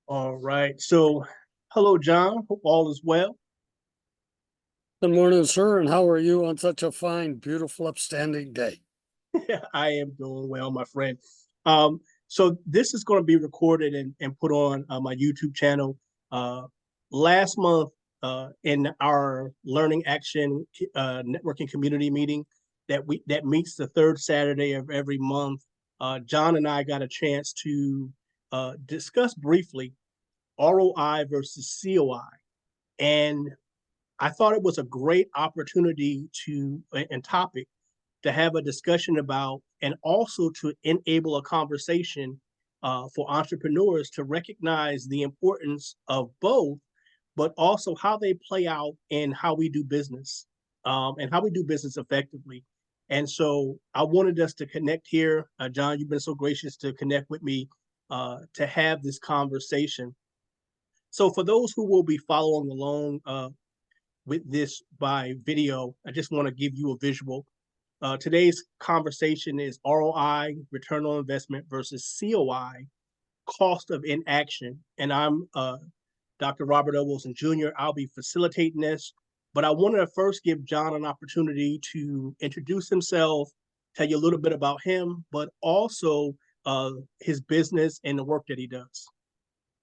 All right. So, hello, John. Hope all is well. Good morning, sir, and how are you on such a fine, beautiful, upstanding day? I am doing well, my friend. So this is going to be recorded and put on my YouTube channel. Uh, Last month, in our Learning Action networking community meeting that meets the third Saturday of every month, John and I got a chance to discuss briefly ROI versus COI, and I thought it was a great opportunity to and topic to have a discussion about, and also to enable a conversation for entrepreneurs to recognize the importance of both, but also how they play out in how we do business, and how we do business effectively. And so I wanted us to connect here. John, you've been so gracious to connect with me to have this conversation. So for those who will be following along with this by video, I just want to give you a visual. Today's conversation is ROI, return on investment, versus COI, cost of inaction. And I'm Dr. Robert L. Wilson Jr. I'll be facilitating this, but I wanted to first give John an opportunity to introduce himself, tell you a little bit about him, but also his business and the work that he does.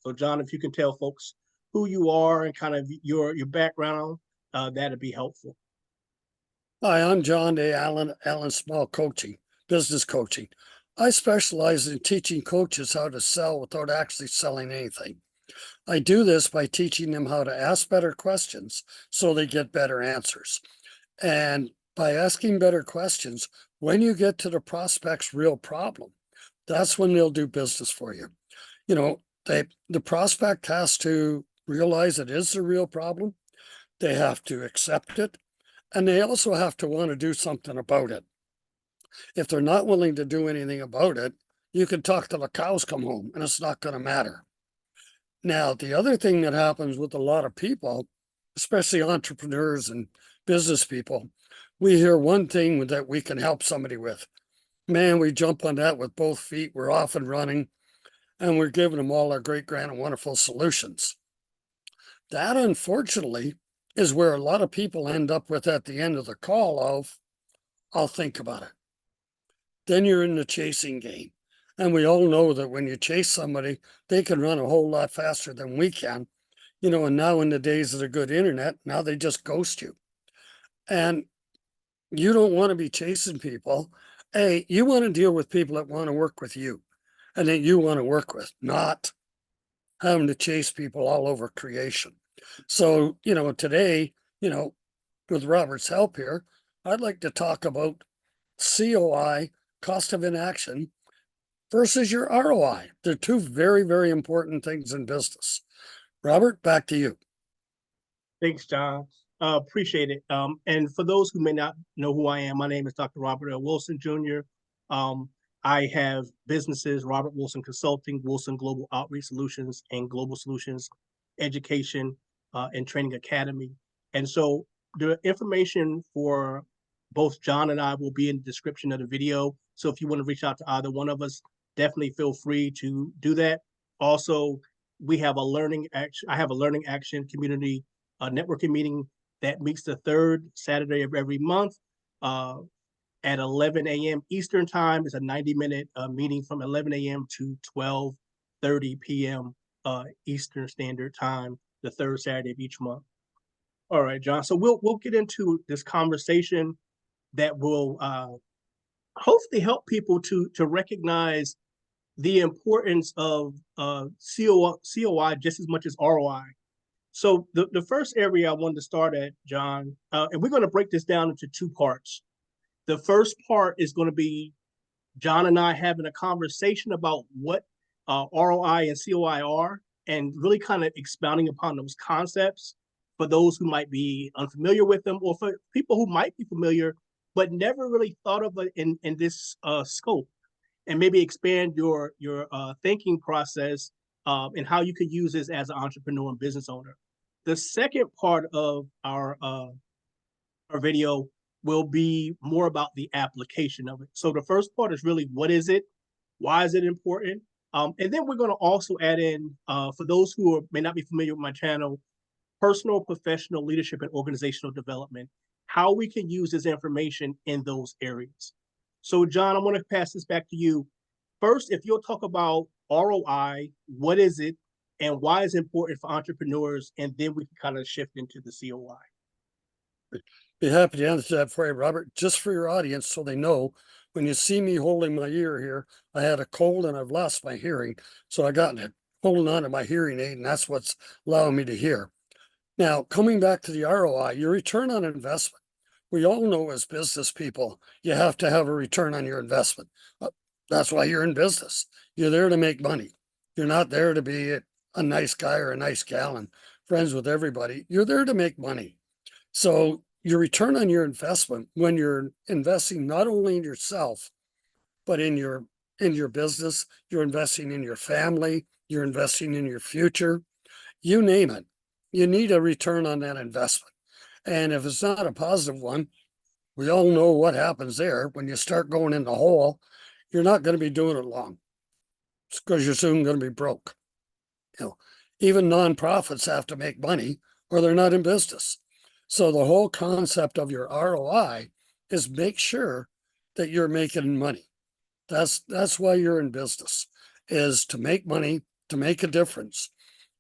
So, John, if you can tell folks who you are and kind of your background, that'd be helpful. Hi, I'm John A. Allen Small Coaching, Business Coaching. I specialize in teaching coaches how to sell without actually selling anything. I do this by teaching them how to ask better questions so they get better answers. And by asking better questions, when you get to the prospect's real problem, that's when they'll do business for you. You know, the prospect has to realize it is the real problem. They have to accept it, and they also have to want to do something about it. If they're not willing to do anything about it, you can talk till the cows come home and it's not going to matter. Now, the other thing that happens with a lot of people, especially entrepreneurs and business people, we hear one thing that we can help somebody with. Man, we jump on that with both feet. We're off and running, and we're giving them all our great, grand, and wonderful solutions. That, unfortunately, is where a lot of people end up with at the end of the call of, I'll think about it. Then you're in the chasing game. And we all know that when you chase somebody, they can run a whole lot faster than we can. And now in the days of the good internet, now they just ghost you. And you don't want to be chasing people. Hey, you want to deal with people that want to work with you and that you want to work with, not having to chase people all over creation. So, today, with Robert's help here, I'd like to talk about COI, cost of inaction, versus your ROI. They're two very, very important things in business. Robert, back to you. Thanks, John. Appreciate it. And for those who may not know who I am, my name is Dr. Robert L. Wilson Jr. I have businesses, Robert Wilson Consulting, Wilson Global Outreach Solutions, and Global Solutions Education and Training Academy. And so the information for both John and I will be in the description of the video. So if you want to reach out to either one of us, definitely feel free to do that. Also, we have a learning action. I have a learning action community networking meeting that meets the third Saturday of every month at 11 a.m. Eastern time. It's a 90-minute meeting from 11 a.m. to 12:30 p.m. Eastern Standard Time, the third Saturday of each month. All right, John. So we'll get into this conversation that will hopefully help people to recognize the importance of COI just as much as ROI. So the first area I wanted to start at, John, and we're going to break this down into two parts. The first part is going to be John and I having a conversation about what ROI and COI are, and really kind of expounding upon those concepts for those who might be unfamiliar with them, or for people who might be familiar but never really thought of it in this scope, and maybe expand your thinking process and how you could use this as an entrepreneur and business owner. The second part of our video will be more about the application of it. So the first part is really, what is it? Why is it important? And then we're going to also add in, for those who may not be familiar with my channel, personal, professional leadership and organizational development, how we can use this information in those areas. So, John, I want to pass this back to you. First, if you'll talk about ROI, what is it and why is it important for entrepreneurs? And then we can kind of shift into the COI. Be happy to answer that for you, Robert. Just for your audience, so they know, when you see me holding my ear here, I had a cold and I've lost my hearing. So I got it holding on to my hearing aid, and that's what's allowing me to hear. Now, coming back to the ROI, your return on investment. We all know as business people, you have to have a return on your investment. That's why you're in business. You're there to make money. You're not there to be a nice guy or a nice gal and friends with everybody. You're there to make money. So your return on your investment, when you're investing not only in yourself, but in your business, you're investing in your family, you're investing in your future, you name it. You need a return on that investment. And if it's not a positive one, we all know what happens there. When you start going in the hole, you're not going to be doing it long. It's because you're soon going to be broke. You know, even nonprofits have to make money or they're not in business. So the whole concept of your ROI is make sure that you're making money. That's why you're in business, is to make money, to make a difference.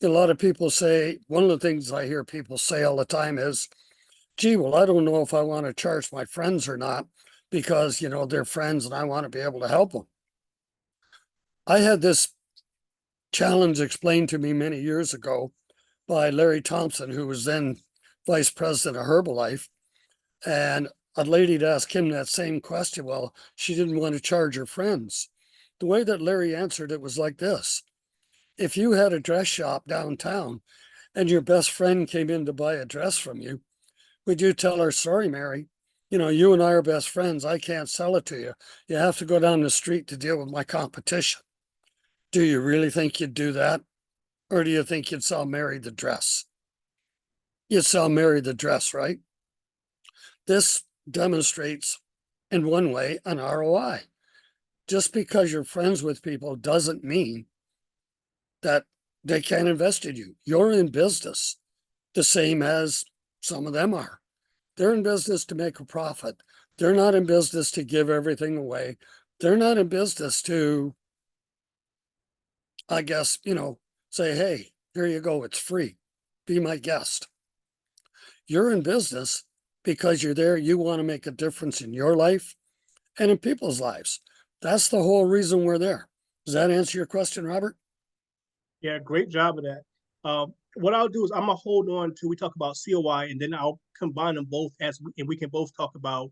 A lot of people say, one of the things I hear people say all the time is, gee, well, I don't know if I want to charge my friends or not because, they're friends and I want to be able to help them. I had this challenge explained to me many years ago by Larry Thompson, who was then vice president of Herbalife. And a lady had asked him that same question. Well, she didn't want to charge her friends. The way that Larry answered it was like this. If you had a dress shop downtown and your best friend came in to buy a dress from you, would you tell her, sorry, Mary, you and I are best friends. I can't sell it to you. You have to go down the street to deal with my competition. Do you really think you'd do that? Or do you think you'd sell Mary the dress? You'd sell Mary the dress, right? This demonstrates, in one way, an ROI. Just because you're friends with people doesn't mean that they can't invest in you. You're in business the same as some of them are. They're in business to make a profit. They're not in business to give everything away. They're not in business to, I guess, say, hey, here you go. It's free. Be my guest. You're in business because you're there. You want to make a difference in your life and in people's lives. That's the whole reason we're there. Does that answer your question, Robert? Yeah, great job of that. What I'll do is I'm gonna hold on to, we talk about COI, and then I'll combine them both and we can both talk about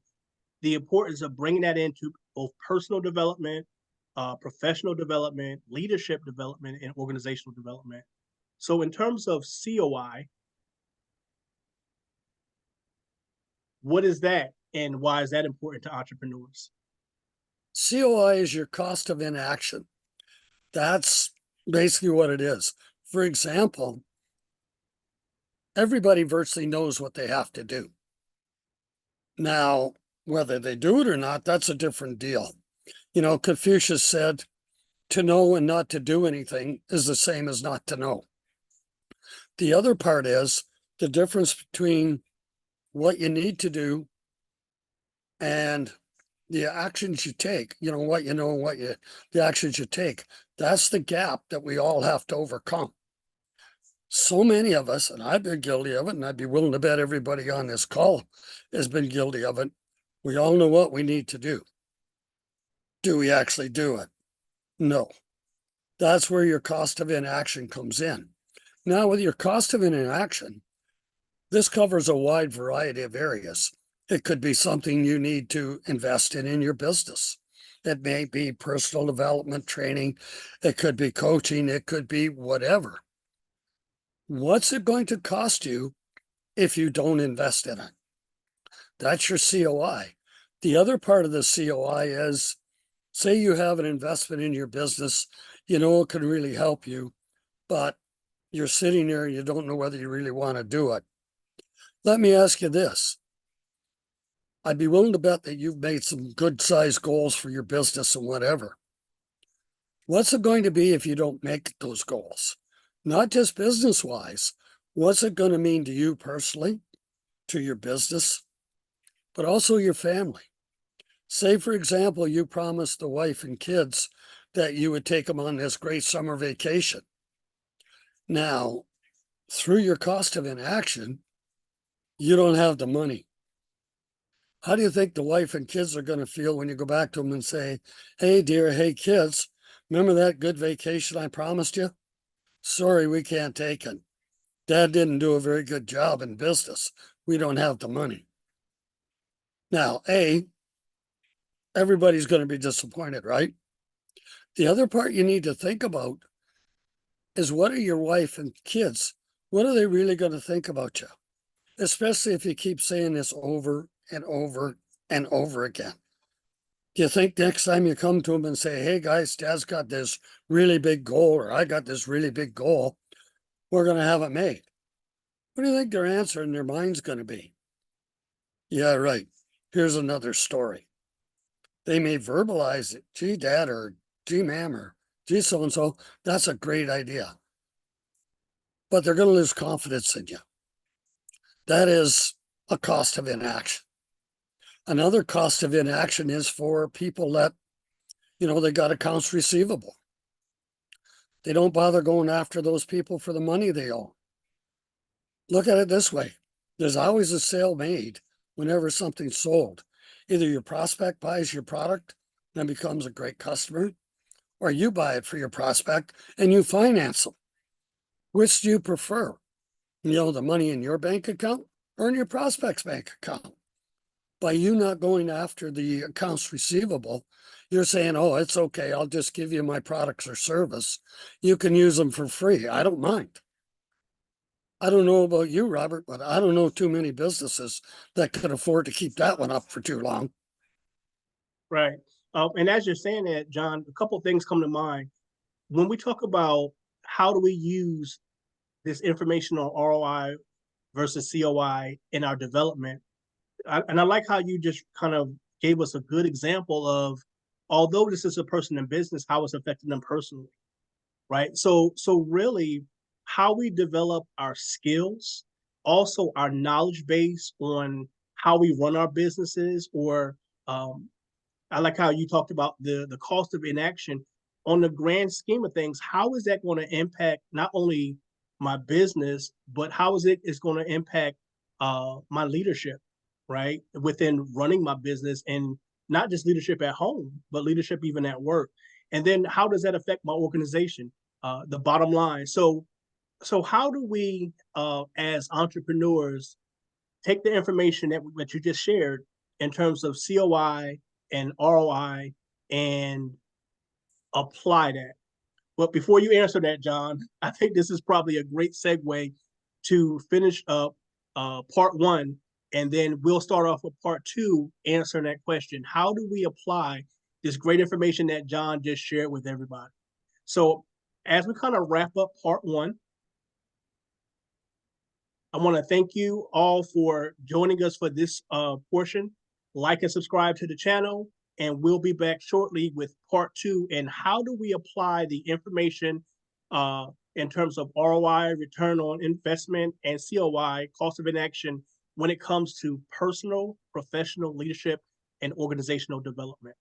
the importance of bringing that into both personal development, professional development, leadership development, and organizational development. So in terms of COI, what is that and why is that important to entrepreneurs? COI is your cost of inaction. That's basically what it is. For example, everybody virtually knows what they have to do. Now, whether they do it or not, that's a different deal. Confucius said, to know and not to do anything is the same as not to know. The other part is the difference between what you need to do and the actions you take, what you know and the actions you take. That's the gap that we all have to overcome. So many of us, and I've been guilty of it, and I'd be willing to bet everybody on this call has been guilty of it. We all know what we need to do. Do we actually do it? No. That's where your cost of inaction comes in. Now, with your cost of inaction, this covers a wide variety of areas. It could be something you need to invest in your business. It may be personal development training. It could be coaching. It could be whatever. What's it going to cost you if you don't invest in it? That's your COI. The other part of the COI is, say you have an investment in your business, it can really help you, but you're sitting there and you don't know whether you really want to do it. Let me ask you this. I'd be willing to bet that you've made some good sized goals for your business and whatever. What's it going to be if you don't make those goals? Not just business wise. What's it going to mean to you personally, to your business, but also your family? Say, for example, you promised the wife and kids that you would take them on this great summer vacation. Now, through your cost of inaction, you don't have the money. How do you think the wife and kids are going to feel when you go back to them and say, hey, dear, hey, kids, remember that good vacation I promised you? Sorry, we can't take it. Dad didn't do a very good job in business. We don't have the money. Now, everybody's going to be disappointed, right? The other part you need to think about is, what are your wife and kids? What are they really going to think about you? Especially if you keep saying this over and over and over again. Do you think next time you come to them and say, hey guys, Dad's got this really big goal, or I got this really big goal, we're going to have it made? What do you think their answer in their mind's going to be? Yeah, right. Here's another story. They may verbalize it. Gee, Dad, or gee, ma'am, or gee, so and so. That's a great idea. But they're going to lose confidence in you. That is a cost of inaction. Another cost of inaction is for people that, they got accounts receivable. They don't bother going after those people for the money they owe. Look at it this way. There's always a sale made whenever something's sold. Either your prospect buys your product and becomes a great customer, or you buy it for your prospect and you finance them. Which do you prefer? The money in your bank account or in your prospect's bank account? By you not going after the accounts receivable, you're saying, oh, it's okay. I'll just give you my products or service. You can use them for free. I don't mind. I don't know about you, Robert, but I don't know too many businesses that could afford to keep that one up for too long. Right. And as you're saying that, John, a couple of things come to mind. When we talk about how do we use this information on ROI versus COI in our development, and I like how you just kind of gave us a good example of, although this is a person in business, how it's affecting them personally, right? So really, how we develop our skills, also our knowledge base on how we run our businesses, or I like how you talked about the cost of inaction. On the grand scheme of things, how is that going to impact not only my business, but how is going to impact my leadership, right? Within running my business, and not just leadership at home, but leadership even at work. And then how does that affect my organization? The bottom line. So how do we, as entrepreneurs, take the information that you just shared in terms of COI and ROI and apply that? But before you answer that, John, I think this is probably a great segue to finish up part one, and then we'll start off with part two, answering that question. How do we apply this great information that John just shared with everybody? So as we kind of wrap up part one, I want to thank you all for joining us for this portion. Like and subscribe to the channel, and we'll be back shortly with part two. And how do we apply the information in terms of ROI, return on investment, and COI, cost of inaction, when it comes to personal, professional leadership and organizational development?